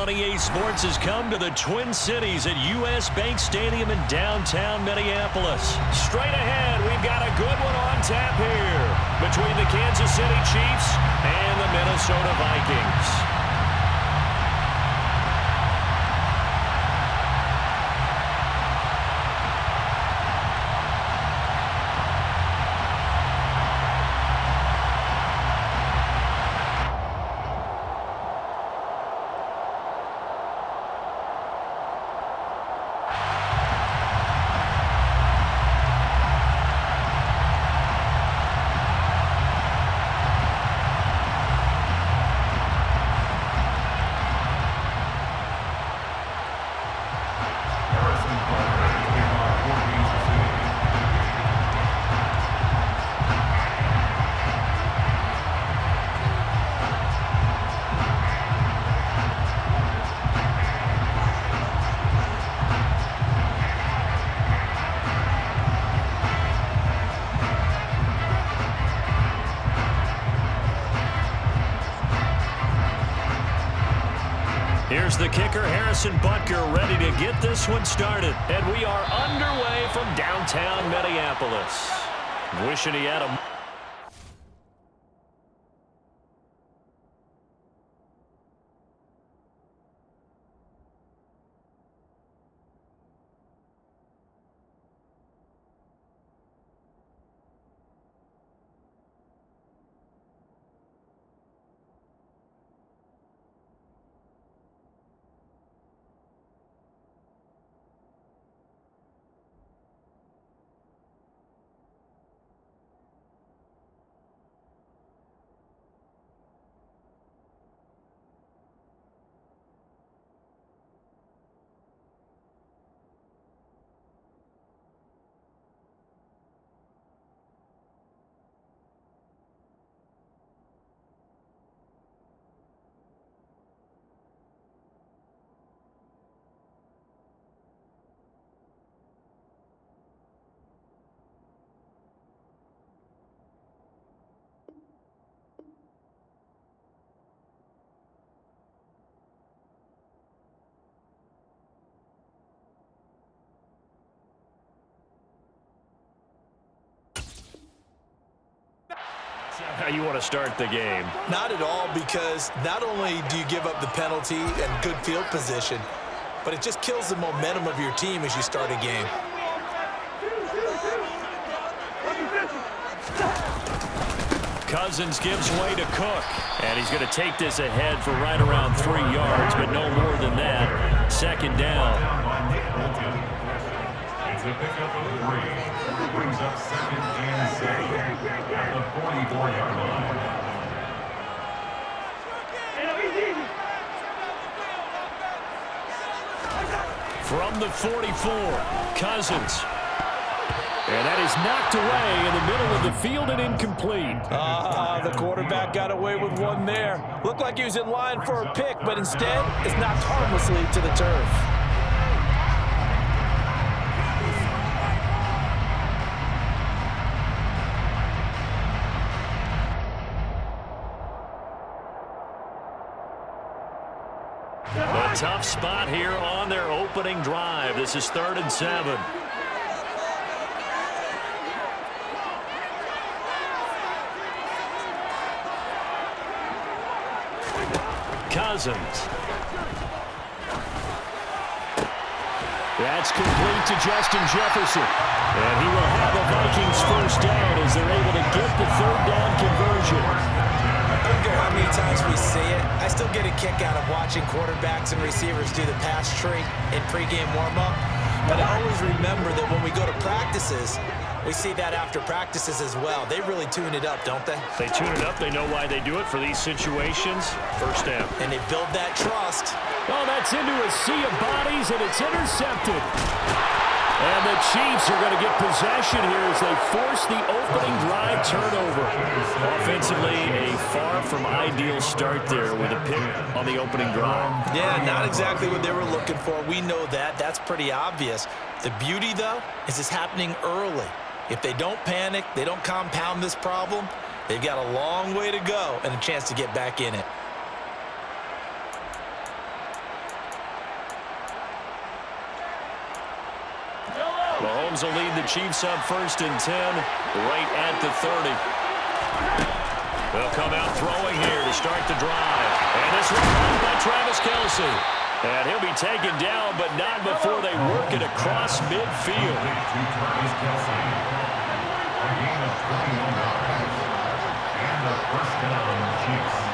EA Sports has come to the Twin Cities at U.S. Bank Stadium in downtown Minneapolis. Straight ahead, we've got a good one on tap here between the Kansas City Chiefs and the Minnesota Vikings. Here's the kicker, Harrison Butker, ready to get this one started. And we are underway from downtown Minneapolis. Wishing he had a... How you want to start the game? Not at all, because not only do you give up the penalty and good field position, but it just kills the momentum of your team as you start a game. Cousins gives way to Cook, and he's going to take this ahead for right around 3 yards, but no more than that. Second down. It's a pickup of 3. Brings up 2nd and 7 at the 44-yard line. From the 44, Cousins. And that is knocked away in the middle of the field and incomplete. The quarterback got away with one there. Looked like he was in line for a pick, but instead is knocked harmlessly to the turf. A tough spot here on their opening drive. This is 3rd and 7. Cousins. That's complete to Justin Jefferson. And he will have a Vikings first down as they're able to get the 3rd down conversion. I don't care how many times we see it, I still get a kick out of watching quarterbacks and receivers do the pass tree in pregame warm-up. But I always remember that when we go to practices, we see that after practices as well. They really tune it up, don't they? They tune it up. They know why they do it for these situations. First down. And they build that trust. Oh, that's into a sea of bodies, and it's intercepted. And the Chiefs are going to get possession here as they force the opening drive turnover. Offensively, a far from ideal start there with a pick on the opening drive. Yeah, not exactly what they were looking for. We know that. That's pretty obvious. The beauty, though, is it's happening early. If they don't panic, they don't compound this problem, they've got a long way to go and a chance to get back in it. Mahomes will lead the Chiefs up 1st and 10, right at the 30. They'll come out throwing here to start the drive. And this one run by Travis Kelce. And he'll be taken down, but not before they work it across midfield. Travis Kelce. A gain of 21 yards. And a first down, Chiefs.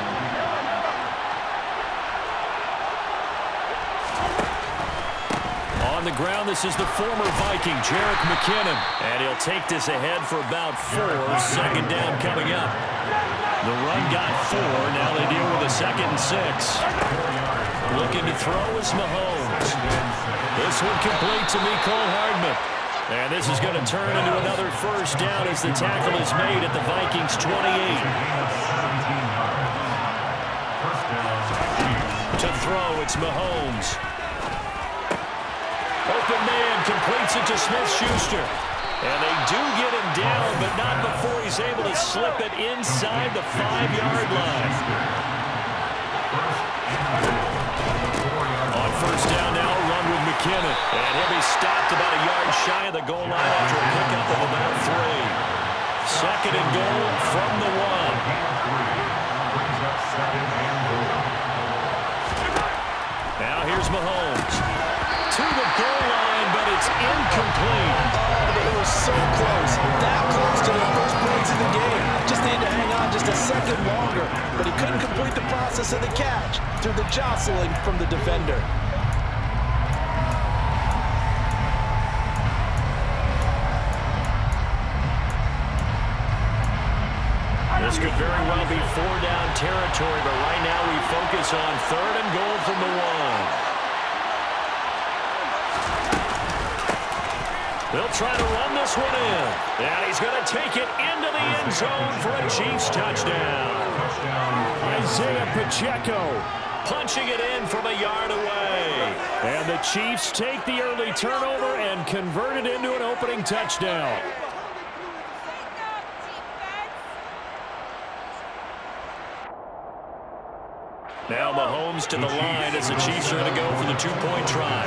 On the ground, this is the former Viking, Jerick McKinnon. And he'll take this ahead for about 4. 2nd down coming up. The run got 4. Now they deal with a 2nd and 6. Looking to throw is Mahomes. This one complete to Mecole Hardman. And this is going to turn into another first down as the tackle is made at the Vikings' 28. To throw, it's Mahomes. Open man completes it to Smith-Schuster. And they do get him down, but not before he's able to slip it inside the 5-yard line. On first down now, a run with McKinnon. And he'll be stopped about a yard shy of the goal line after a pickup of about 3. 2nd and goal from the 1. Now here's Mahomes. To the goal line, but it's incomplete. Oh, it was so close. That close to the first points of the game. Just needed to hang on just a second longer, but he couldn't complete the process of the catch through the jostling from the defender. This could very well be 4-down territory, but right now we focus on 3rd and goal from the 1. They'll try to run this one in. And he's going to take it into the end zone for a Chiefs touchdown. Isaiah Pacheco punching it in from a yard away. And the Chiefs take the early turnover and convert it into an opening touchdown. Now Mahomes to the line as the Chiefs are going to go for the 2-point try.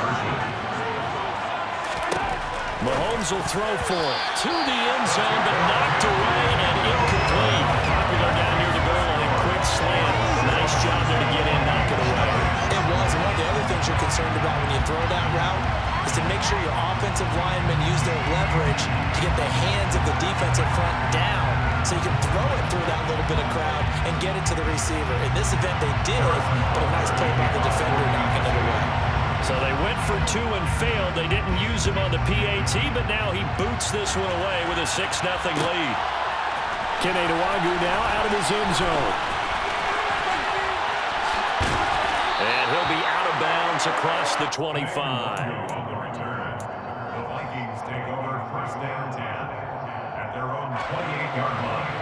Mahomes will throw for it to the end zone, but knocked away and incomplete. Popular down near the goal line, quick slant. Nice job there to get in, knock it away. It was, and one of the other things you're concerned about when you throw that route is to make sure your offensive linemen use their leverage to get the hands of the defensive front down so you can throw it through that little bit of crowd and get it to the receiver. In this event, they did, but a nice play by the defender knocking it away. So they went for 2 and failed. They didn't use him on the PAT, but now he boots this one away with a 6-0 lead. Kene Nwangwu now out of his end zone. And he'll be out of bounds across the 25. The Vikings take over 1st and 10 at their own 28-yard line.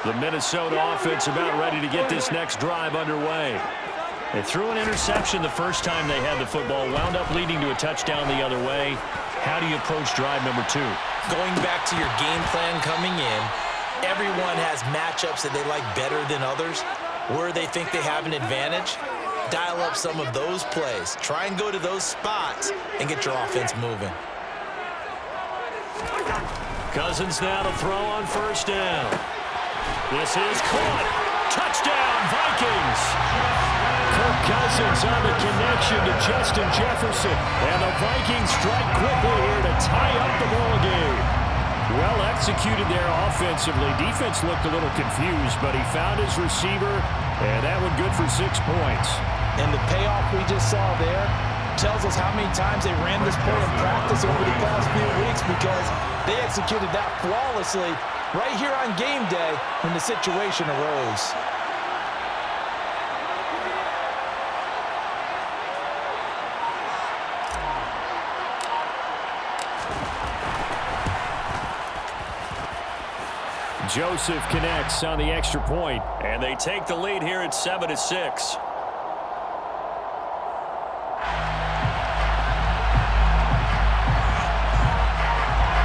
The Minnesota offense about ready to get this next drive underway. They threw an interception the first time they had the football, wound up leading to a touchdown the other way. How do you approach drive number 2? Going back to your game plan coming in, everyone has matchups that they like better than others. Where they think they have an advantage, dial up some of those plays. Try and go to those spots and get your offense moving. Cousins now to throw on first down. This is caught. Touchdown, Vikings. Kirk Cousins on the connection to Justin Jefferson. And the Vikings strike quickly here to tie up the ball game. Well executed there offensively. Defense looked a little confused, but he found his receiver, and that one good for 6 points. And the payoff we just saw there tells us how many times they ran this play in practice over the past few weeks, because they executed that flawlessly right here on game day when the situation arose. Joseph connects on the extra point, and they take the lead here at 7-6.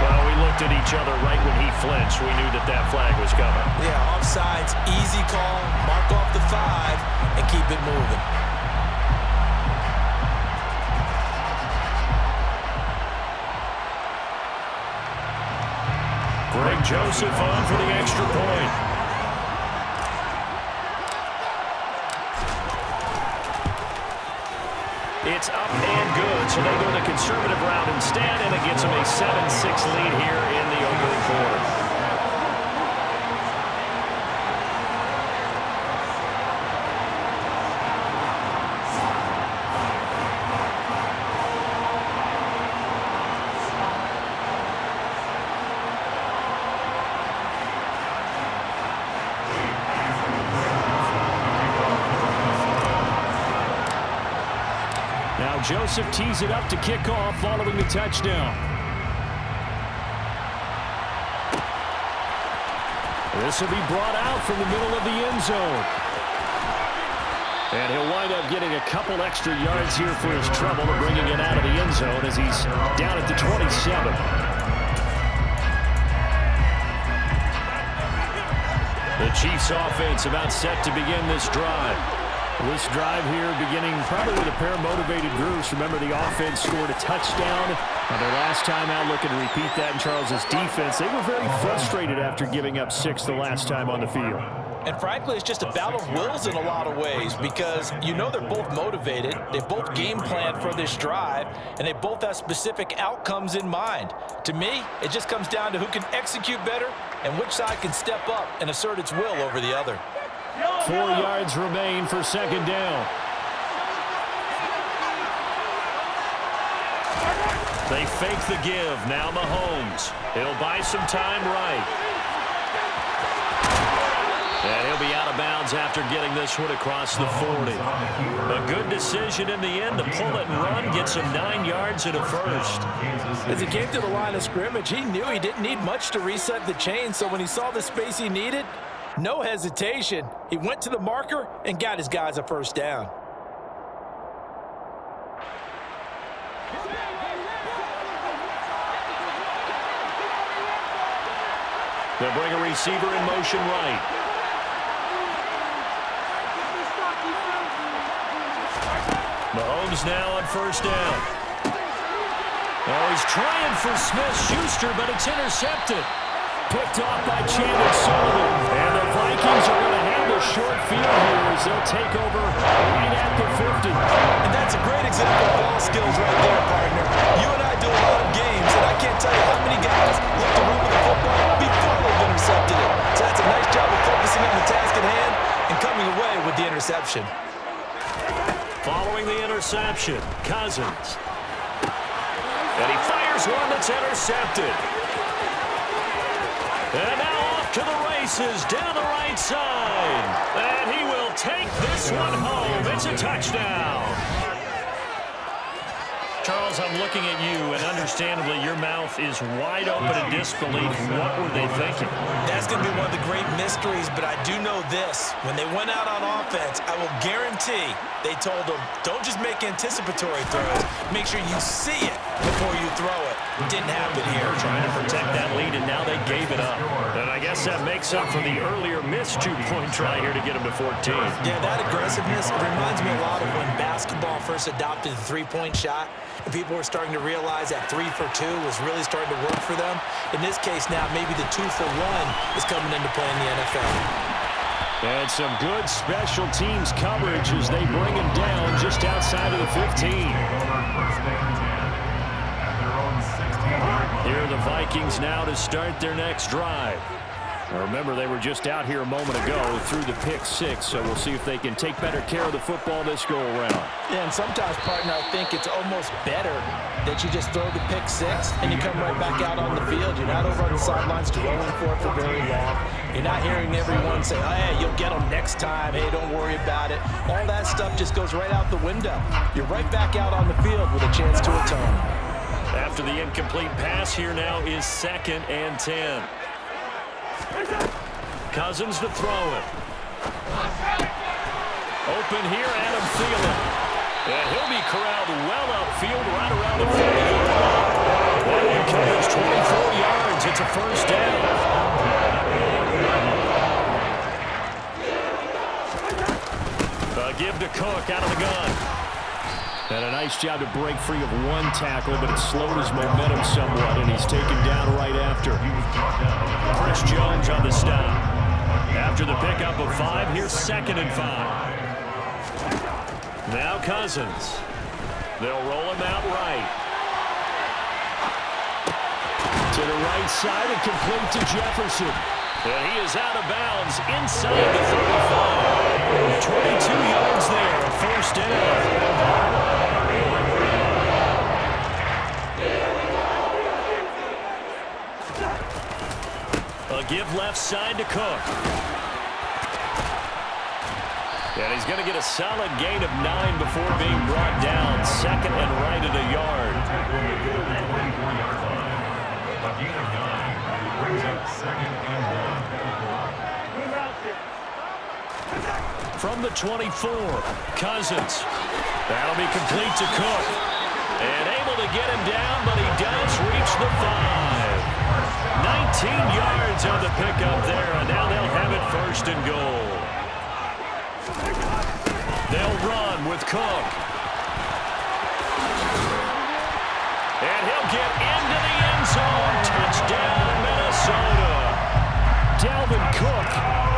Well, we looked at each other right when he flinched. We knew that that flag was coming. Yeah, offsides, easy call, mark off the 5, and keep it moving. Joseph on for the extra point. It's up and good, so they go the conservative route instead, and it gets them a 7-6 lead here in the opening quarter. Now Joseph tees it up to kick off following the touchdown. This will be brought out from the middle of the end zone. And he'll wind up getting a couple extra yards here for his trouble and bringing it out of the end zone as he's down at the 27. The Chiefs offense about set to begin this drive. This drive here beginning probably with a pair of motivated groups. Remember, the offense scored a touchdown on their last time out. Looking to repeat that in Charles's defense. They were very frustrated after giving up 6 the last time on the field. And frankly, it's just a battle of wills in a lot of ways because you know they're both motivated. They both game planned for this drive, and they both have specific outcomes in mind. To me, it just comes down to who can execute better and which side can step up and assert its will over the other. 4 yards remain for second down. They fake the give. Now Mahomes. He'll buy some time right. And he'll be out of bounds after getting this one across the 40. A good decision in the end to pull it and run. Get some 9 yards and a first. As he came to the line of scrimmage, he knew he didn't need much to reset the chain. So when he saw the space he needed, no hesitation. He went to the marker and got his guys a first down. They'll bring a receiver in motion right. Mahomes now on first down. Oh, he's trying for Smith-Schuster, but it's intercepted. Picked off by Chandler Sullivan. And the Vikings are going to have a short field here as they'll take over right at the 50. And that's a great example of ball skills right there, partner. You and I do a lot of games, and I can't tell you how many guys look to run with the football before they've intercepted it. So that's a nice job of focusing on the task at hand and coming away with the interception. Following the interception, Cousins. And he fires one that's intercepted. And now off to the races down the right side. And he will take this one home. It's a touchdown. Charles, I'm looking at you, and understandably, your mouth is wide open in disbelief. What were they thinking? That's going to be one of the great mysteries, but I do know this. When they went out on offense, I will guarantee they told them, don't just make anticipatory throws. Make sure you see it before you throw it. Didn't happen here. Trying to protect that lead, and now they gave it up. And I guess that makes up for the earlier missed two-point try here to get them to 14. Yeah, that aggressiveness, it reminds me a lot of when basketball first adopted the three-point shot, and people were starting to realize that 3 for 2 was really starting to work for them. In this case now, maybe the 2 for 1 is coming into play in the NFL. And some good special teams coverage as they bring him down just outside of the 15. Here are the Vikings now to start their next drive. Now remember, they were just out here a moment ago through the pick 6, so we'll see if they can take better care of the football this go-around. Yeah, and sometimes, partner, I think it's almost better that you just throw the pick 6 and you come right back out on the field. You're not over on the sidelines dwelling for it for very long. You're not hearing everyone say, oh, hey, you'll get them next time. Hey, don't worry about it. All that stuff just goes right out the window. You're right back out on the field with a chance to atone. After the incomplete pass, here now is 2nd and 10. Cousins to throw it. Open here, Adam Thielen. And he'll be corralled well upfield right around the 40-yard line. And he covers 24 yards. It's a first down. A give to Cook out of the gun. And a nice job to break free of one tackle, but it slowed his momentum somewhat, and he's taken down right after. Chris Jones on the stop. After the pickup of 5, here's 2nd and 5. Now Cousins. They'll roll him out right. To the right side and complete to Jefferson. And he is out of bounds inside the 35. 22 yards there, a first down. A give left side to Cook. And he's going to get a solid gain of 9 before being brought down. 2nd and right at a yard. A gain of 9 brings up 2nd and 1. From the 24, Cousins. That'll be complete to Cook. And able to get him down, but he does reach the 5. 19 yards on the pickup there, and now they'll have it 1st and goal. They'll run with Cook. And he'll get into the end zone. Touchdown, Minnesota. Dalvin Cook,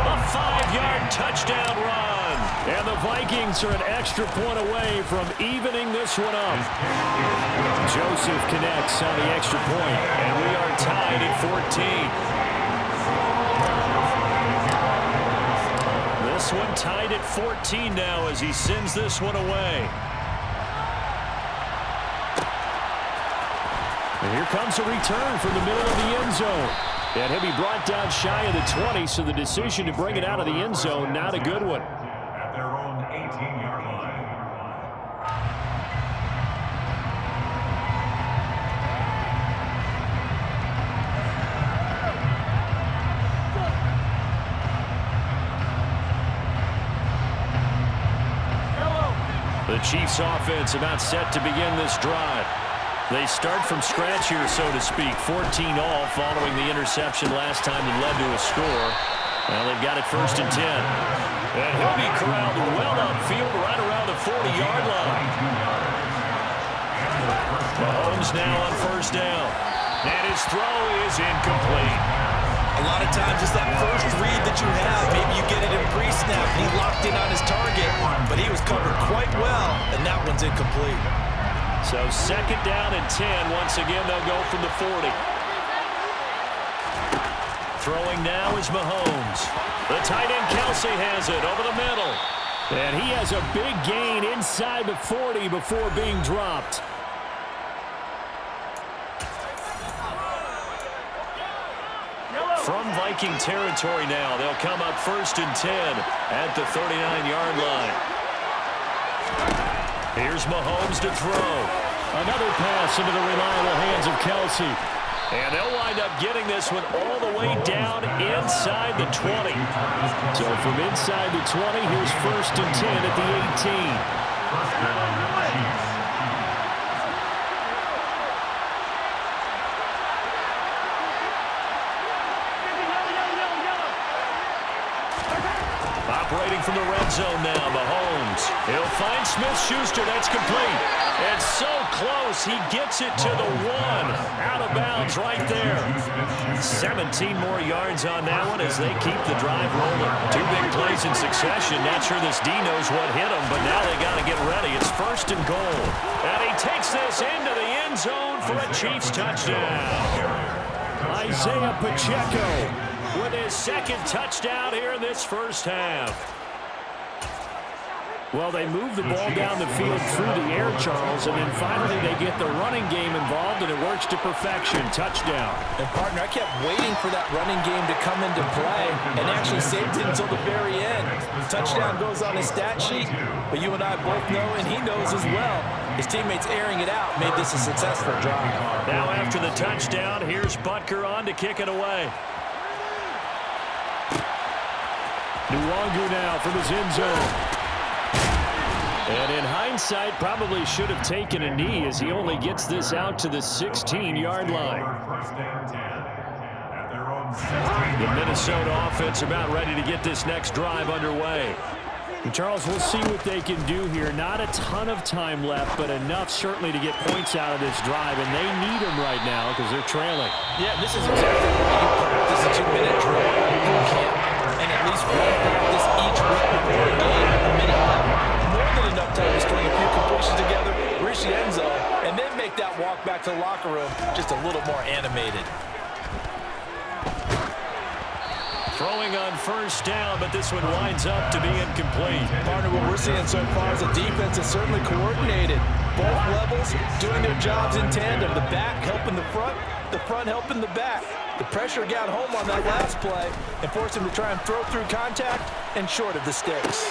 a 5-yard touchdown run. And the Vikings are an extra point away from evening this one up. Joseph connects on the extra point, and we are tied at 14. This one tied at 14 now as he sends this one away. And here comes a return from the middle of the end zone. And he'll be brought down shy of the 20, so the decision to bring it out of the end zone, not a good one. At their own 18-yard line. The Chiefs offense about set to begin this drive. They start from scratch here, so to speak. 14 all following the interception last time that led to a score. Well, they've got it 1st and 10. And he'll be corralled well upfield right around the 40-yard line. Mahomes now on 1st down. And his throw is incomplete. A lot of times it's that first read that you have. Maybe you get it in pre-snap, and he locked in on his target, but he was covered quite well, and that one's incomplete. So 2nd down and 10. Once again, they'll go from the 40. Throwing now is Mahomes. The tight end Kelsey has it over the middle. And he has a big gain inside the 40 before being dropped. From Viking territory now, they'll come up 1st and 10 at the 39-yard line. Here's Mahomes to throw. Another pass into the reliable hands of Kelsey. And they'll wind up getting this one all the way down inside the 20. So from inside the 20, here's 1st and 10 at the 18. Operating from the red zone now, Mahomes. He'll find Smith-Schuster. That's complete. It's so close. He gets it to the 1. Out of bounds right there. 17 more yards on that one as they keep the drive rolling. 2 big plays in succession. Not sure this D knows what hit him, but now they got to get ready. It's 1st and goal. And he takes this into the end zone for a Chiefs touchdown. Isaiah Pacheco with his 2nd touchdown here in this 1st half. Well, they move the ball down the field through the air, Charles, and then finally they get the running game involved, and it works to perfection. Touchdown. And, partner, I kept waiting for that running game to come into play and actually saved it until the very end. Touchdown goes on his stat sheet, but you and I both know, and he knows as well, his teammates airing it out made this a successful drive. Now after the touchdown, here's Butker on to kick it away. Nwangu now from his end zone. And in hindsight, probably should have taken a knee as he only gets this out to the 16-yard line. The Minnesota offense about ready to get this next drive underway. Charles, we'll see what they can do here. Not a ton of time left, but enough certainly to get points out of this drive, and they need them right now because they're trailing. Yeah, this is exactly why you practice a 2-minute drill in camp, and at least one practice each week before a game, a minute left. More than enough time to string a few completions together, reach the end zone, and then make that walk back to the locker room just a little more animated. Throwing on first down, but this one winds up to be incomplete. Partner, what we're seeing so far is a defense that's certainly coordinated. Both levels doing their jobs in tandem. The back helping the front helping the back. The pressure got home on that last play and forced him to try and throw through contact and short of the sticks.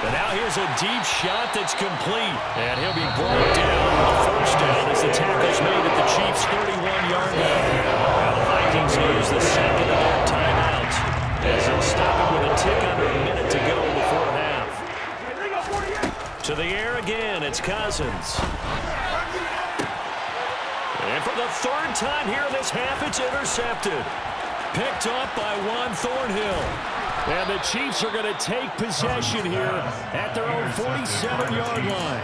But now here's a deep shot that's complete. And he'll be brought down on the first down as the tackle's made at the Chiefs' 31-yard line. Now the Vikings use the second of their timeouts as they'll stop it with a tick under a minute to go before half. To the air again, it's Cousins. And for the third time here in this half, it's intercepted. Picked up by Juan Thornhill. And the Chiefs are going to take possession here at their own 47-yard line.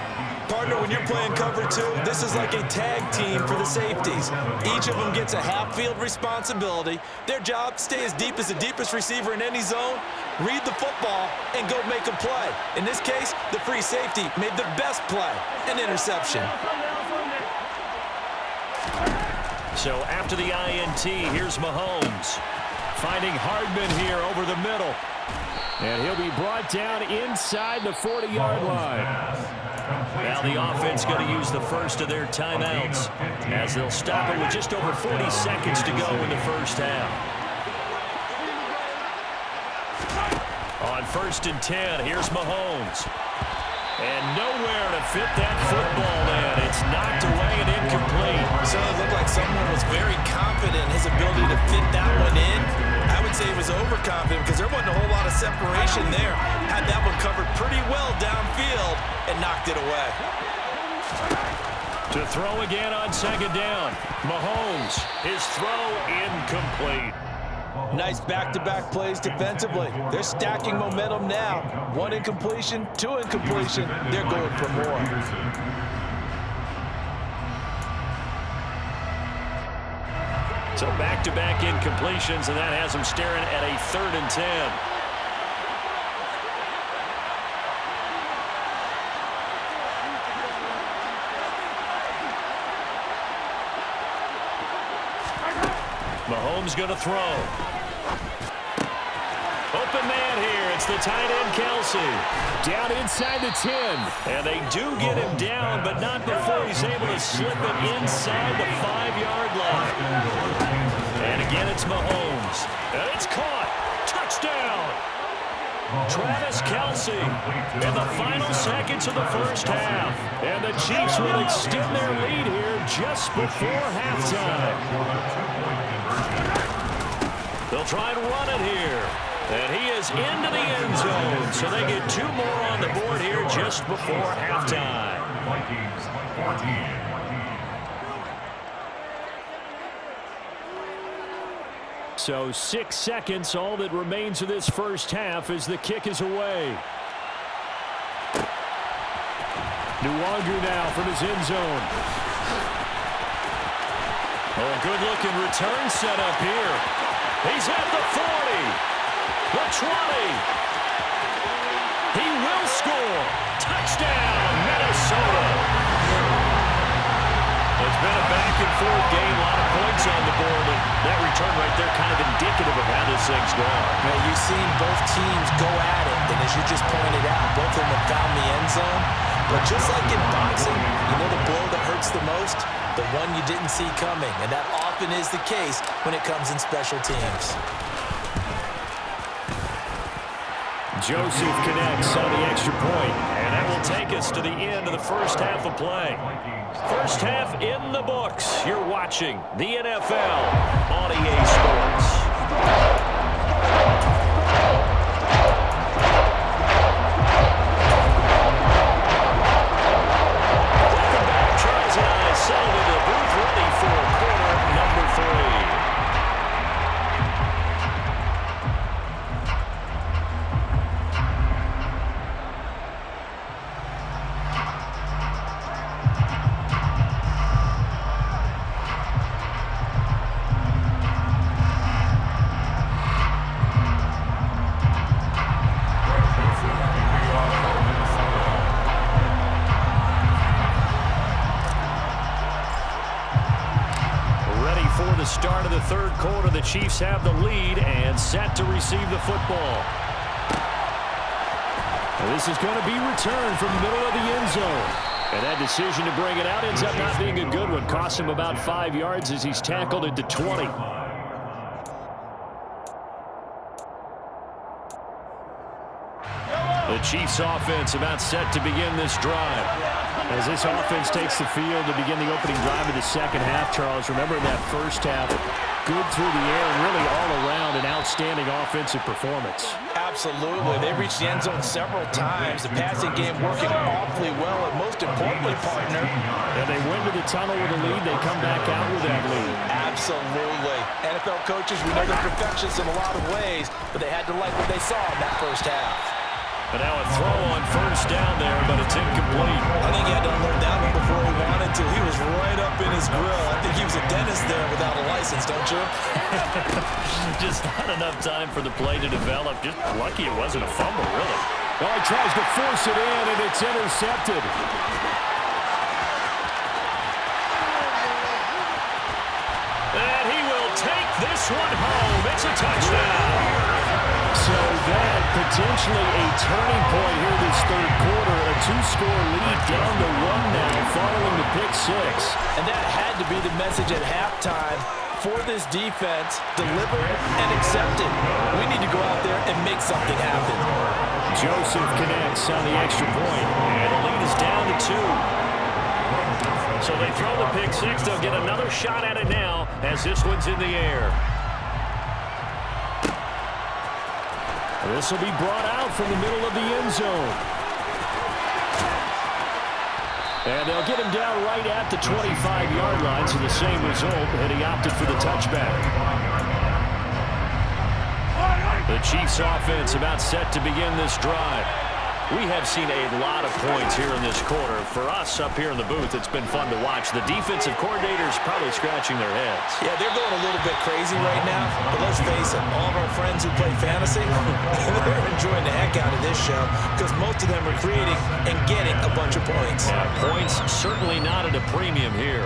Partner, when you're playing cover two, this is like a tag team for the safeties. Each of them gets a half-field responsibility. Their job, stay as deep as the deepest receiver in any zone, read the football, and go make a play. In this case, the free safety made the best play, an interception. So after the INT, here's Mahomes. Finding Hardman here over the middle. And he'll be brought down inside the 40-yard line. Now the offense going to use the first of their timeouts as they'll stop it with just over 40 seconds to go in the first half. On 1st and 10, here's Mahomes. And nowhere to fit that football in. It's knocked away and incomplete. So it looked like someone was very confident in his ability to fit that one in. I would say he was overconfident because there wasn't a whole lot of separation there. Had that one covered pretty well downfield and knocked it away. To throw again on 2nd down. Mahomes, his throw incomplete. Nice back-to-back plays defensively. They're stacking momentum now. 1 incompletion, 2 incompletion. They're going for more. So back-to-back incompletions, and that has them staring at a 3rd and 10. Mahomes going to throw. Open man here. It's the tight end, Kelsey. Down inside the 10. And they do get him down, but not before he's able to slip it inside the 5-yard line. And again, it's Mahomes. And it's caught. Touchdown. Travis Kelsey in the final seconds of the first half. And the Chiefs will extend their lead here just before halftime. They'll try and run it here. And he is into the end zone. So they get 2 more on the board here just before halftime. Vikings 14. So 6 seconds, all that remains of this first half as the kick is away. Nwangu now from his end zone. Oh, a good-looking return set up here. He's at the 40, the 20. He will score. Touchdown, Minnesota. It's been a back-and-forth game, a lot of points on the board, and that return right there kind of indicative of how this thing's going. Well, you've seen both teams go at it, and as you just pointed out, both of them have found the end zone. But just like in boxing, you know the blow that hurts the most? The one you didn't see coming, and that often is the case when it comes in special teams. Joseph connects on the extra point, and that will take us to the end of the first half of play. First half in the books. You're watching the NFL on EA Sports. third quarter, the Chiefs have the lead and set to receive the football. And this is going to be returned from the middle of the end zone. And that decision to bring it out ends up not being a good one. Costs him about 5 yards as he's tackled at the 20. The Chiefs offense about set to begin this drive. As this offense takes the field to begin the opening drive of the second half, Charles, remember in that first half, good through the air and really all around an outstanding offensive performance. Absolutely. They reached the end zone several times. The passing game working awfully well, and most importantly, partner. And they went to the tunnel with a lead. They come back out with that lead. Absolutely. NFL coaches, we know they're perfectionists in a lot of ways, but they had to like what they saw in that first half. But now a throw on first down there, but it's incomplete. I think he had to unload that one before he wanted to. He was right up in his grill. I think he was a dentist there without a license, don't you? Just not enough time for the play to develop. Just lucky it wasn't a fumble, really. Well, he tries to force it in, and it's intercepted. And he will take this one home. It's a touchdown. So that potentially a turning point here this third quarter. A two-score lead down to 1 now following the pick six. And that had to be the message at halftime for this defense. Delivered and accepted. We need to go out there and make something happen. Joseph connects on the extra point. And the lead is down to 2. So they throw the pick six. They'll get another shot at it now as this one's in the air. This will be brought out from the middle of the end zone. And they'll get him down right at the 25-yard line, so the same result, and he opted for the touchback. The Chiefs offense about set to begin this drive. We have seen a lot of points here in this quarter. For us up here in the booth, it's been fun to watch. The defensive coordinators probably scratching their heads. Yeah, they're going a little bit crazy right now. But let's face it, all of our friends who play fantasy, they're enjoying the heck out of this show because most of them are creating and getting a bunch of points. Yeah, points certainly not at a premium here.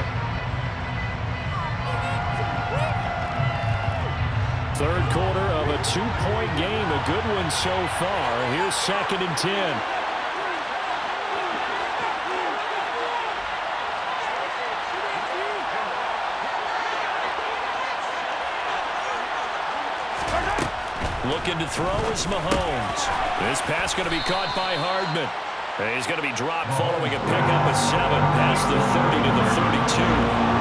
Third quarter of a two-point game, a good one so far. Here's 2nd and 10. Looking to throw is Mahomes. This pass going to be caught by Hardman. He's going to be dropped following a pickup of 7 past the 30 to the 32.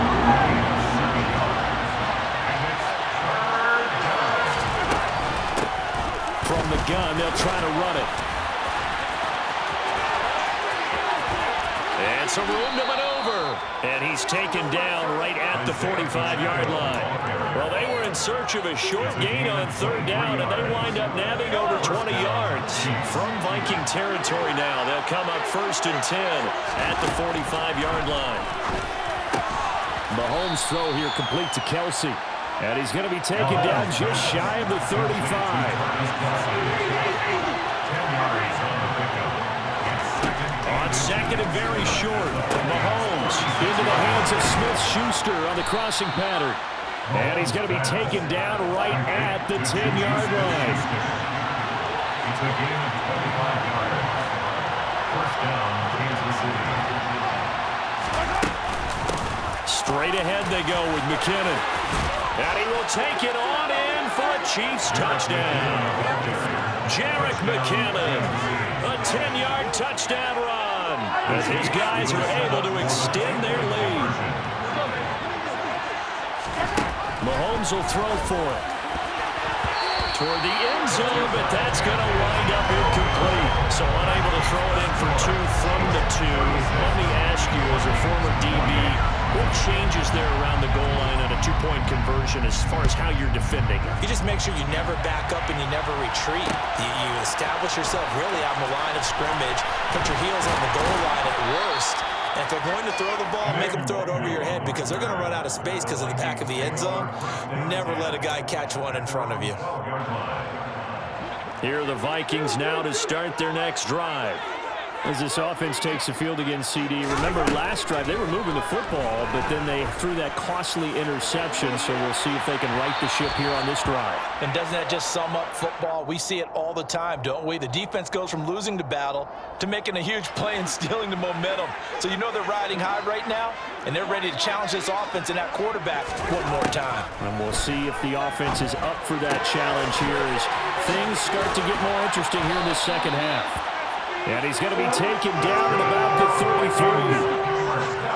From the gun, they'll try to run it. And some room to maneuver. And he's taken down right at the 45-yard line. Well, they were in search of a short gain on third down, and they wind up nabbing over 20 yards. From Viking territory now, they'll come up 1st and 10 at the 45-yard line. Mahomes' throw here complete to Kelsey. And he's going to be taken down just shy of the 35. On 2nd and very short, Mahomes into the hands of Smith-Schuster on the crossing pattern. And he's going to be taken down right at the 10-yard line. It's a gain of 25 yards. First down, Kansas City. Straight ahead they go with McKinnon. And he will take it on in for a Chiefs touchdown. Jerick McKinnon, a 10-yard touchdown run as his guys are able to extend their lead. Mahomes will throw for it. Toward the end zone, but that's going to wind up incomplete. So unable to throw it in for 2 from the 2. Let me ask you, as a former DB, what changes there around the goal line on a 2-point conversion as far as how you're defending? You just make sure you never back up and you never retreat. You establish yourself really out in the line of scrimmage, put your heels on the goal line at worst. And if they're going to throw the ball, make them throw it over your head because they're going to run out of space because of the back of the end zone. Never let a guy catch one in front of you. Here are the Vikings now to start their next drive. As this offense takes the field against CD. Remember last drive they were moving the football, but then they threw that costly interception, so we'll see if they can right the ship here on this drive. And doesn't that just sum up football? We see it all the time, don't we? The defense goes from losing the battle to making a huge play and stealing the momentum. So you know they're riding high right now, and they're ready to challenge this offense and that quarterback one more time. And we'll see if the offense is up for that challenge here as things start to get more interesting here in the second half. And he's going to be taken down at about the 33.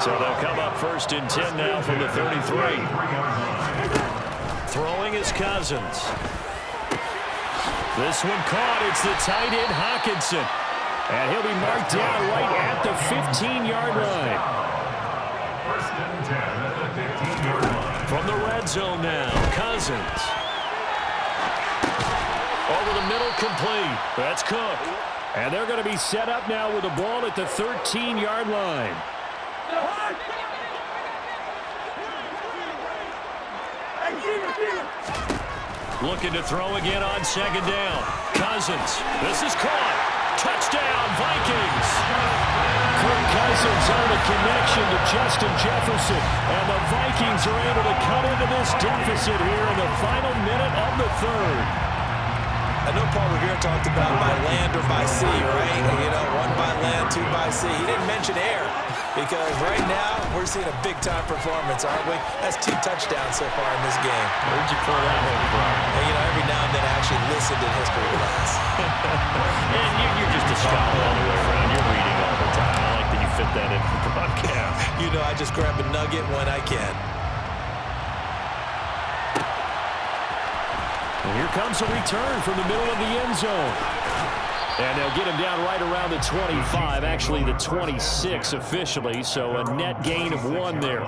So they'll come up 1st and 10 now from the 33. Throwing is Cousins. This one caught. It's the tight end, Hawkinson. And he'll be marked down right at the 15-yard line. 1st and 10 at the 15-yard line. From the red zone now, Cousins. Over the middle, complete. That's Cook. And they're going to be set up now with the ball at the 13-yard line. Looking to throw again on 2nd down. Cousins. This is caught. Touchdown, Vikings. Kirk Cousins on the connection to Justin Jefferson. And the Vikings are able to cut into this deficit here in the final minute of the 3rd. I know Paul Revere talked about by land or by sea, right? You know, 1 by land, 2 by sea. He didn't mention air because right now we're seeing a big-time performance, aren't we? That's 2 touchdowns so far in this game. Where'd you pull that one from? And, you know, every now and then I actually listened in history class. And you're just a scholar all the way around. You're reading all the time. I like that you fit that in for the broadcast. You know, I just grab a nugget when I can. And here comes a return from the middle of the end zone. And they'll get him down right around the 25, actually the 26 officially, so a net gain of 1 there.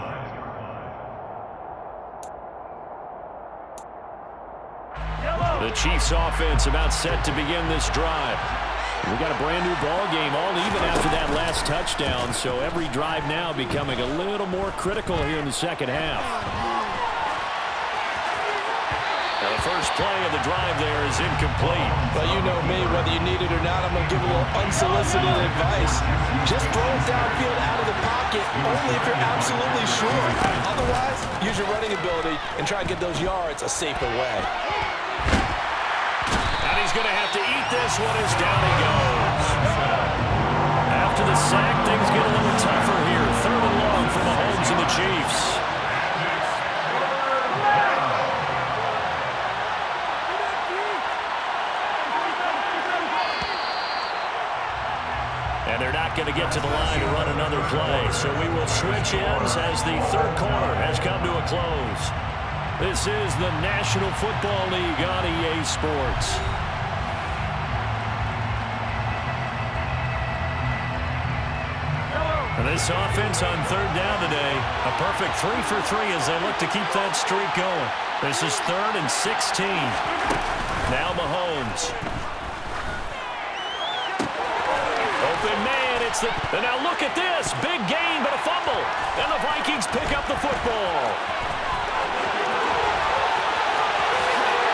The Chiefs offense about set to begin this drive. We got a brand new ball game, all even after that last touchdown, so every drive now becoming a little more critical here in the second half. Now the first play of the drive there is incomplete. But you know me, whether you need it or not, I'm going to give a little unsolicited advice. Just throw it downfield out of the pocket, only if you're absolutely sure. Otherwise, use your running ability and try and get those yards a safer way. And he's going to have to eat this one as down he goes. After the sack, things get a little tougher here. 3rd and long for Mahomes and the Chiefs. And they're not going to get to the line to run another play. So we will switch ends as the 3rd quarter has come to a close. This is the National Football League on EA Sports. And this offense on 3rd down today, a perfect 3 for 3 as they look to keep that streak going. This is 3rd and 16. Now Mahomes. Open man, it's the... And now look at this. Big gain, but a fumble. And the Vikings pick up the football.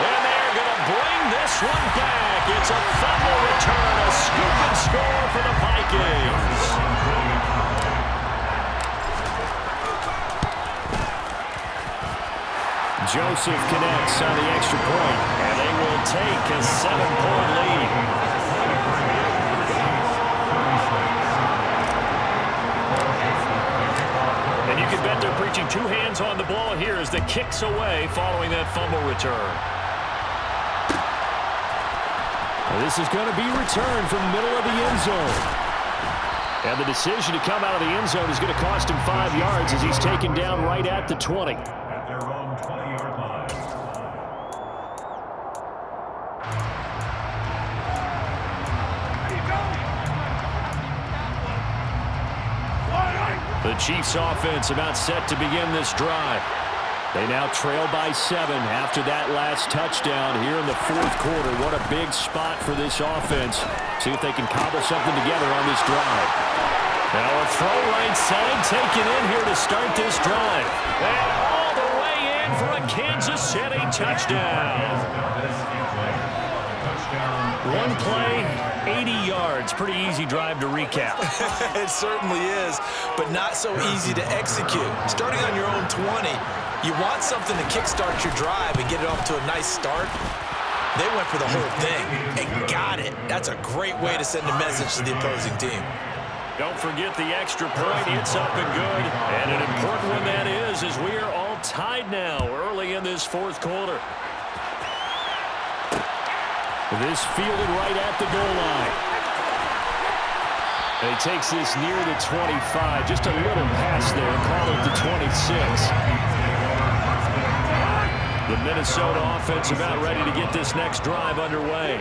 And they're going to bring this one back. It's a fumble return, a scoop and score for the Vikings. Joseph connects on the extra point, and they will take a 7-point lead. And you can bet they're preaching 2 hands on the ball here as the kick's away following that fumble return. Well, this is going to be returned from the middle of the end zone. And the decision to come out of the end zone is going to cost him 5 yards as he's taken down right at the 20. At their own 20-yard line. The Chiefs offense about set to begin this drive. They now trail by 7 after that last touchdown here in the 4th quarter. What a big spot for this offense. See if they can cobble something together on this drive. Now a throw right side taken in here to start this drive. And all the way in for a Kansas City touchdown. One play, 80 yards. Pretty easy drive to recap. It certainly is, but not so easy to execute. Starting on your own 20, you want something to kickstart your drive and get it off to a nice start. They went for the whole thing and got it. That's a great way to send a message to the opposing team. Don't forget the extra point. It's up and good. And an important one that is, as we are all tied now early in this fourth quarter. This fielded right at the goal line. And he takes this near the 25. Just a little pass there. Call it the 26. The Minnesota offense about ready to get this next drive underway.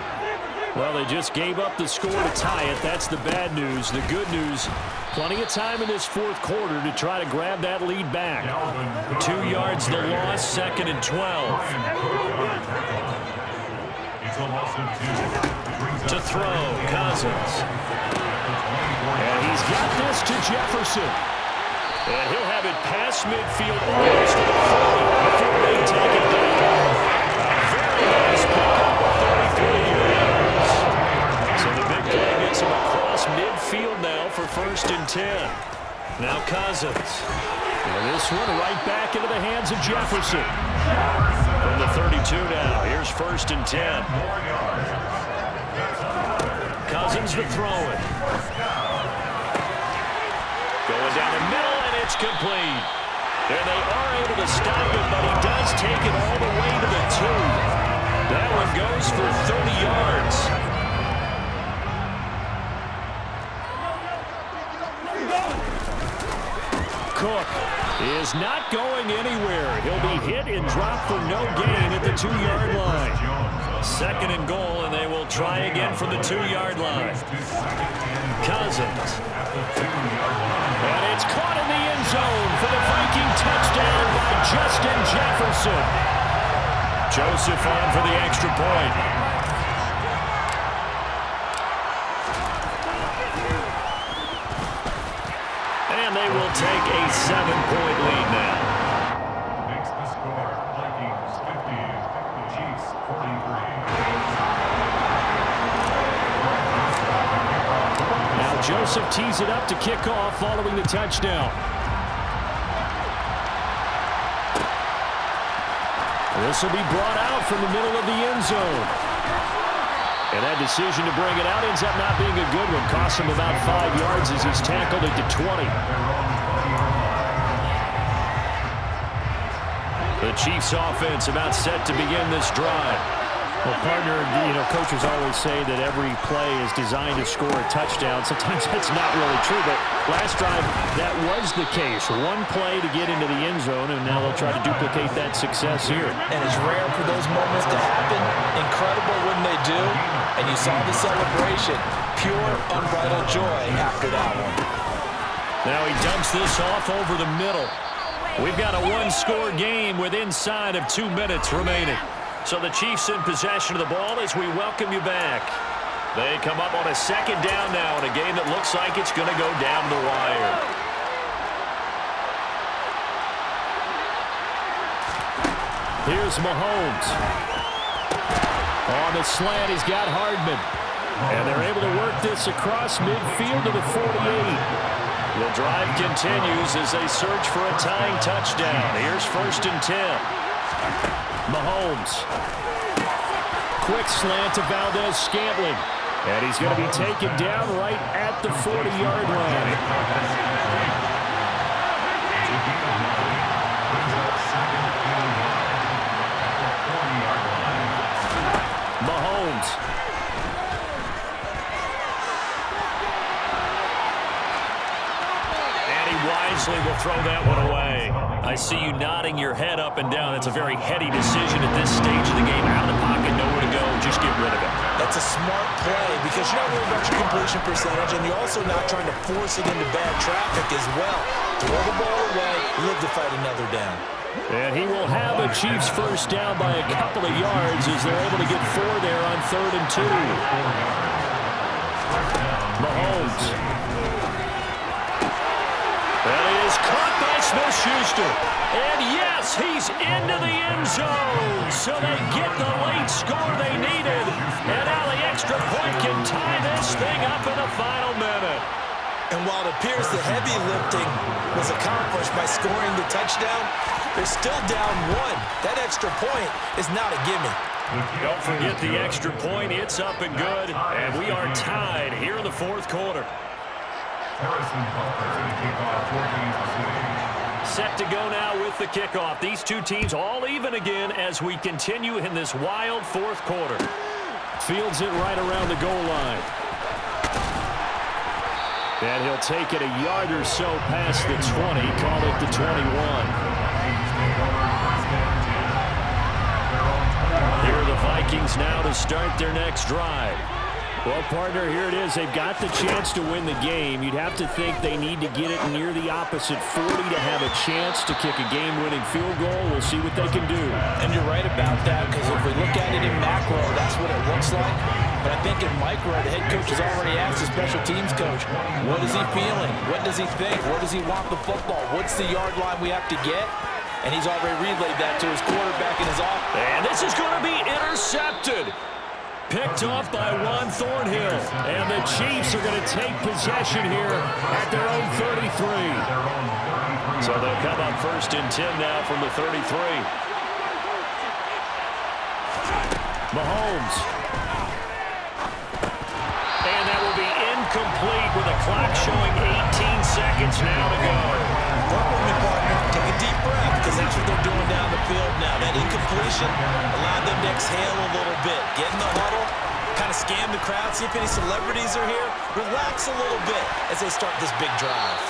Well, they just gave up the score to tie it. That's the bad news. The good news, plenty of time in this fourth quarter to try to grab that lead back. 2 yards the loss, 2nd and 12. To throw, Cousins. And he's got this to Jefferson. And he'll have it past midfield almost to the 40 before they take it down. Very nice pickup of 33 yards. So the big play gets him across midfield now for 1st and 10. Now Cousins. And this one right back into the hands of Jefferson. From the 32 now. Here's 1st and 10. Cousins to throw it. Going down the middle, and it's complete. And they are able to stop it, but he does take it all the way to the 2. That one goes for 30 yards. Cook is not going anywhere. He'll be hit and dropped for no gain at the 2-yard line. 2nd and goal, and they will try again from the 2-yard line. Cousins. And it's caught in the end zone for the Viking touchdown by Justin Jefferson. Joseph on for the extra point. And they will take a 7-point lead now. Makes the score Vikings 50, Chiefs 43. Now Joseph tees it up to kick off following the touchdown. This will be brought out from the middle of the end zone. And that decision to bring it out ends up not being a good one. Costs him about 5 yards as he's tackled at the 20. The Chiefs offense about set to begin this drive. Well, partner, coaches always say that every play is designed to score a touchdown. Sometimes that's not really true, but last drive, that was the case. One play to get into the end zone, and now they'll try to duplicate that success here. And it's rare for those moments to happen. Incredible when they do. And you saw the celebration. Pure, unbridled joy after that one. Now he dumps this off over the middle. We've got a one-score game with inside of 2 minutes remaining. So the Chiefs in possession of the ball as we welcome you back. They come up on a 2nd down now in a game that looks like it's going to go down the wire. Here's Mahomes. On the slant, he's got Hardman. And they're able to work this across midfield to the 48. The drive continues as they search for a tying touchdown. Here's 1st and 10. Mahomes. Quick slant to Valdez-Scantling. And he's going to be taken down right at the 40-yard line. Mahomes. And he wisely will throw that one away. I see you nodding your head up and down. That's a very heady decision at this stage of the game. Out of the pocket, nowhere to go. Just get rid of it. That's a smart play because you're not worried about your completion percentage, and you're also not trying to force it into bad traffic as well. Throw the ball away, live to fight another down. And he will have a Chiefs first down by a couple of yards as they're able to get 4 there on 3rd and 2. Mahomes. That is caught by Smith-Schuster. And yes, he's into the end zone. So they get the late score they needed. And now the extra point can tie this thing up in the final minute. And while it appears the heavy lifting was accomplished by scoring the touchdown, they're still down one. That extra point is not a gimme. Don't forget the extra point. It's up and good. And we are tied here in the fourth quarter. Set to go now with the kickoff. These two teams all even again as we continue in this wild fourth quarter. Fields it right around the goal line. And he'll take it a yard or so past the 20, call it the 21. Here are the Vikings now to start their next drive. Well, partner, here it is. They've got the chance to win the game. You'd have to think they need to get it near the opposite 40 to have a chance to kick a game-winning field goal. We'll see what they can do. And you're right about that, because if we look at it in macro, that's what it looks like. But I think in micro, the head coach has already asked the special teams coach, what is he feeling? What does he think? Where does he want the football? What's the yard line we have to get? And he's already relayed that to his quarterback in his office. And this is going to be intercepted. Picked off by Juan Thornhill. And the Chiefs are going to take possession here at their own 33. So they'll come up 1st and 10 now from the 33. Mahomes. And that will be incomplete with the clock showing 18 seconds now to go. Work with me, partner. Take a deep breath, because that's what they're doing down the field now. That incompletion allowed them to exhale a little bit. Get in the huddle, kind of scan the crowd, see if any celebrities are here. Relax a little bit as they start this big drive.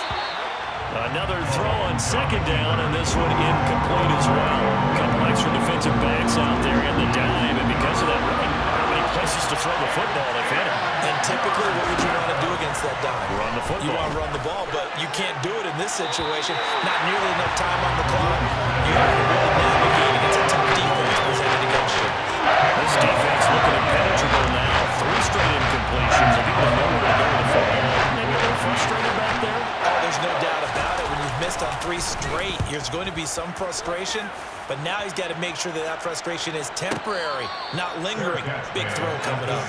Another throw on 2nd down, and this one incomplete as well. A couple extra defensive backs out there in the dime, and because of that, really not many places to throw the football, if any. And typically, what would you want to do against that dime? Run the football. You want to run the ball, but you can't do it in this situation. Not nearly enough time on the clock. You have to really navigate against a tough defense presented against you. This defense looking impenetrable now. 3 straight incompletions. If you don't know where to go with the football, maybe a little frustrated back there. Oh, there's no doubt about it. When you've missed on 3 straight, there's going to be some frustration. But now he's got to make sure that that frustration is temporary, not lingering. Big throw coming up.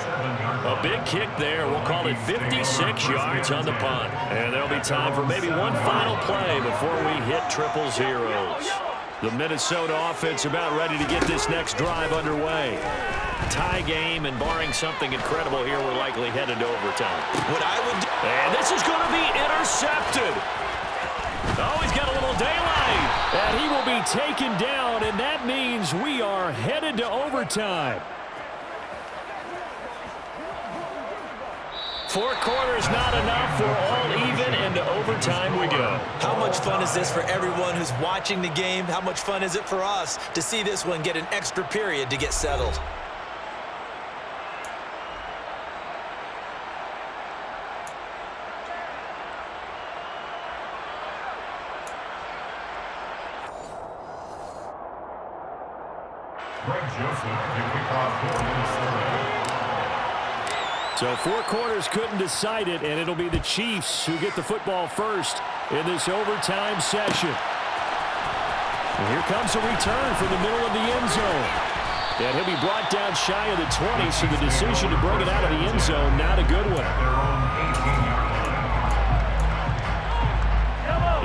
A big kick there. We'll call it 56 yards on the punt. And there'll be time for maybe one final play before we hit 000. The Minnesota offense about ready to get this next drive underway. Tie game, and barring something incredible here, we're likely headed to overtime. What I would do... And this is going to be intercepted. Oh, he's got a little daylight. And he will be taken down, and that means we are headed to overtime. 4 quarters not enough. We're all even, and to overtime we go. How much fun is this for everyone who's watching the game? How much fun is it for us to see this one get an extra period to get settled? So 4 quarters couldn't decide it, and it'll be the Chiefs who get the football first in this overtime session. And here comes a return from the middle of the end zone. And he'll be brought down shy of the 20, so the decision to bring it out of the end zone, not a good one.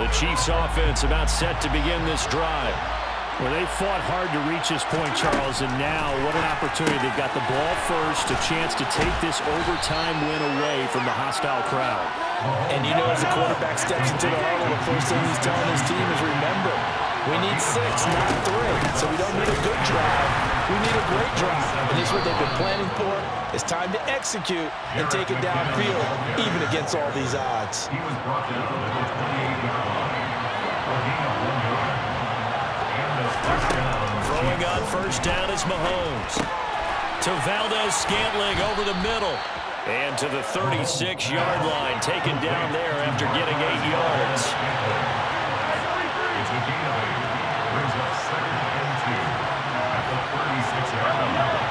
The Chiefs offense about set to begin this drive. Well, they fought hard to reach this point, Charles, and now what an opportunity. They've got the ball first, a chance to take this overtime win away from the hostile crowd. And you know, as the quarterback steps into the huddle, the first thing he's telling his team is, remember, we need 6, not 3. So we don't need a good drive. We need a great drive. And this is what they've been planning for. It's time to execute and take it downfield, even against all these odds. He was brought down from the 28-yard line. Throwing on first down is Mahomes. To Valdez-Scantling over the middle. And to the 36-yard line, taken down there after getting 8 yards. It's a gain of 8. Brings up 2nd and 2 at the 36-yard line.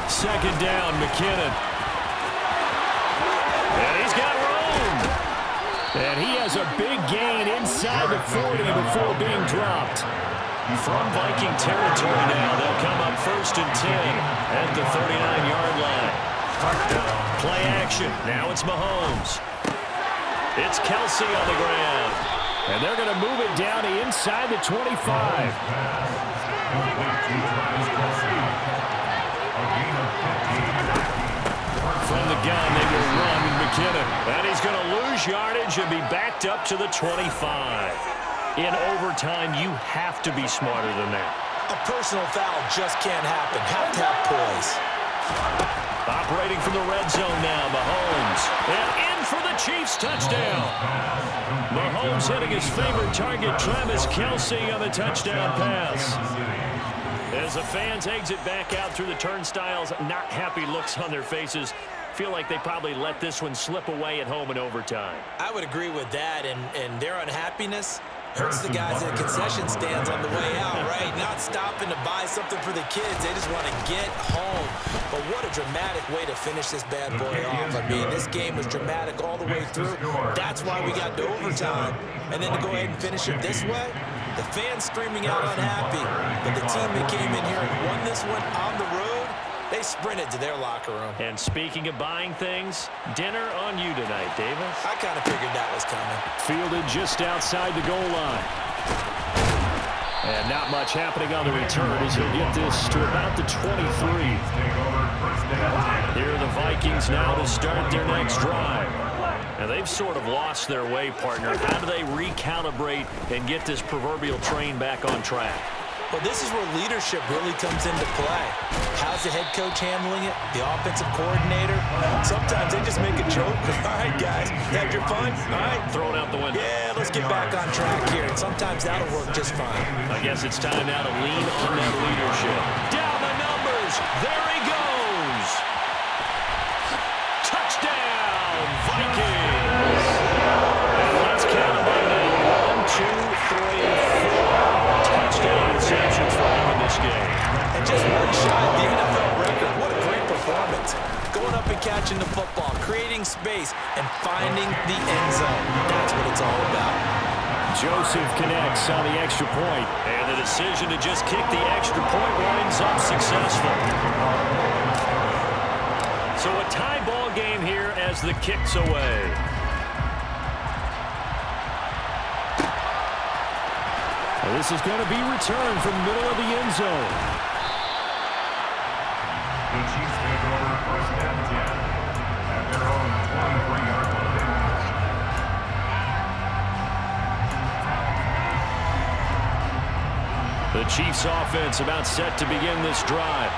2nd down, McKinnon. And he's got room. And he has has a big gain inside the 40 before being dropped. From Viking territory now, they'll come up 1st and 10 at the 39-yard line. Play action. Now it's Mahomes. It's Kelsey on the ground. And they're going to move it down to inside the 25. From the gun, they will run McKinnon. And he's going to lose yardage and be backed up to the 25. In overtime, you have to be smarter than that. A personal foul just can't happen. Have to have poise. Operating from the red zone now, Mahomes. And in for the Chiefs touchdown. Mahomes hitting his favorite target, Travis Kelsey, on the touchdown pass. As the fans exit back out through the turnstiles, not happy looks on their faces. Feel like they probably let this one slip away at home in overtime. I would agree with that, and their unhappiness hurts the guys at the concession stands on the way out, right? Not stopping to buy something for the kids. They just want to get home. But what a dramatic way to finish this bad boy off. I mean, this game was dramatic all the way through. That's why we got to overtime. And then to go ahead and finish it this way, the fans screaming out unhappy. But the team that came in here and won this one on the road, they sprinted to their locker room. And speaking of buying things, dinner on you tonight, Davis. I kind of figured that was coming. Fielded just outside the goal line. And not much happening on the return as he'll get this to about the 23. Here are the Vikings now to start their next drive. And they've sort of lost their way, partner. How do they recalibrate and get this proverbial train back on track? Well, this is where leadership really comes into play. How's the head coach handling it? The offensive coordinator? Sometimes they just make a joke. All right, guys, had your fun? All right. Throw it out the window. Yeah, let's get back on track here. And sometimes that'll work just fine. I guess it's time now to lean on that leadership. Down the numbers. There he goes. Touchdown, Vikings. And let's count them up now. 1, 2, 3, 4. Touchdown receptions for him in this game. And just one shot, the NFL record. What a great performance. Going up and catching the football, creating space, and finding the end zone. That's what it's all about. Joseph connects on the extra point. And the decision to just kick the extra point winds up successful. So a tie ball game here as the kick's away. Well, this is going to be returned from the middle of the end zone. The Chiefs take over 1st and 10 at their own 23-yard line. The Chiefs offense about set to begin this drive.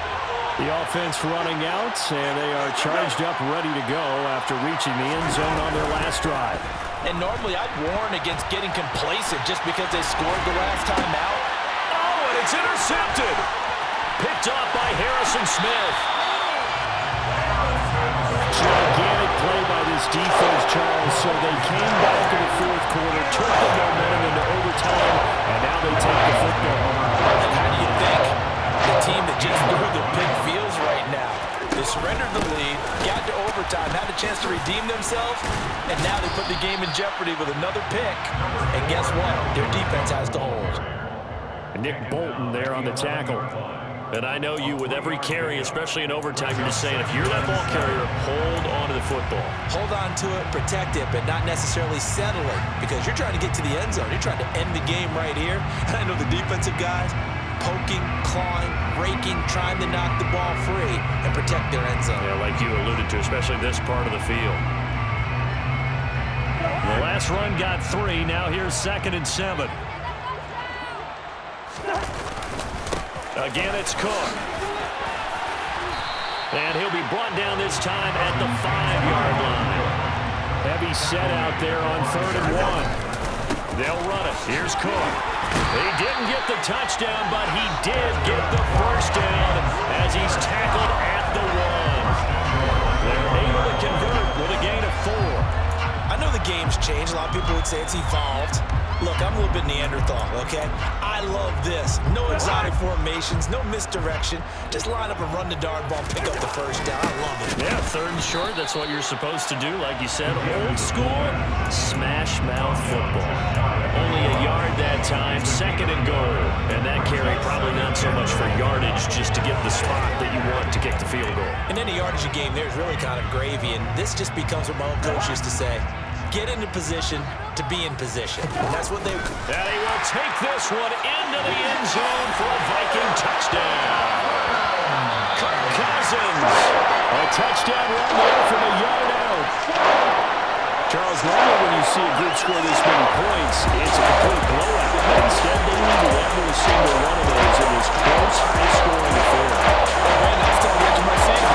The offense running out, and they are charged up, ready to go after reaching the end zone on their last drive. And normally I'd warn against getting complacent just because they scored the last time out. Oh, and it's intercepted. Picked up by Harrison Smith. Gigantic play by this defense, Charles. So they came back in the fourth quarter, took the momentum into overtime, and now they take the football. And how do you think the team that just threw the pick feels right now? They surrendered the lead, got to overtime, had a chance to redeem themselves, and now they put the game in jeopardy with another pick. And guess what? Their defense has to hold. Nick Bolton there on the tackle. And I know you, with every carry, especially in overtime, you're just saying, if you're that ball carrier, hold on to the football. Hold on to it, protect it, but not necessarily settle it, because you're trying to get to the end zone. You're trying to end the game right here. And I know the defensive guys poking, clawing, raking, trying to knock the ball free and protect their end zone. Yeah, like you alluded to, especially this part of the field. The last run got 3. Now here's 2nd and 7. Again, it's Cook. And he'll be brought down this time at the 5-yard line. Heavy set out there on 3rd and 1. They'll run it. Here's Cook. He didn't get the touchdown, but he did get the first down as he's tackled at the 1. They're able to convert with a gain of 4. I know the game's changed. A lot of people would say it's evolved. Look, I'm a little bit Neanderthal, okay? I love this. No exotic formations, no misdirection. Just line up and run the darn ball, pick up the first down. I love it. Yeah, 3rd and short, that's what you're supposed to do. Like you said, old school, smash mouth football. Only a yard that time, 2nd and goal. And that carry probably not so much for yardage, just to get the spot that you want to kick the field goal. And any yardage game there is really kind of gravy, and this just becomes what my old coach used to say. Get into position to be in position. And that's what they... And he will take this one into the end zone for a Viking touchdown. Kirk Cousins. A touchdown run there from a yard out. Charles, normally when you see a group score this many points, it's a complete blowout. But instead, they lead every single one of those in this close, high-scoring affair. Man, that's the edge of my seat.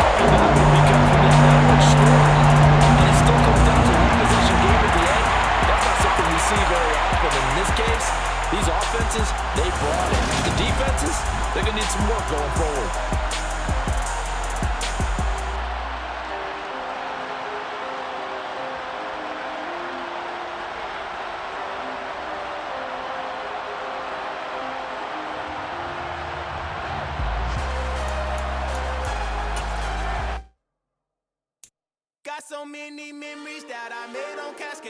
Because when it's that much scoring, and it still comes down to one possession game at the end, that's not something we see very often. In this case, these offenses, they brought it. The defenses, they're going to need some work going forward. Got so many memories that I made on casket.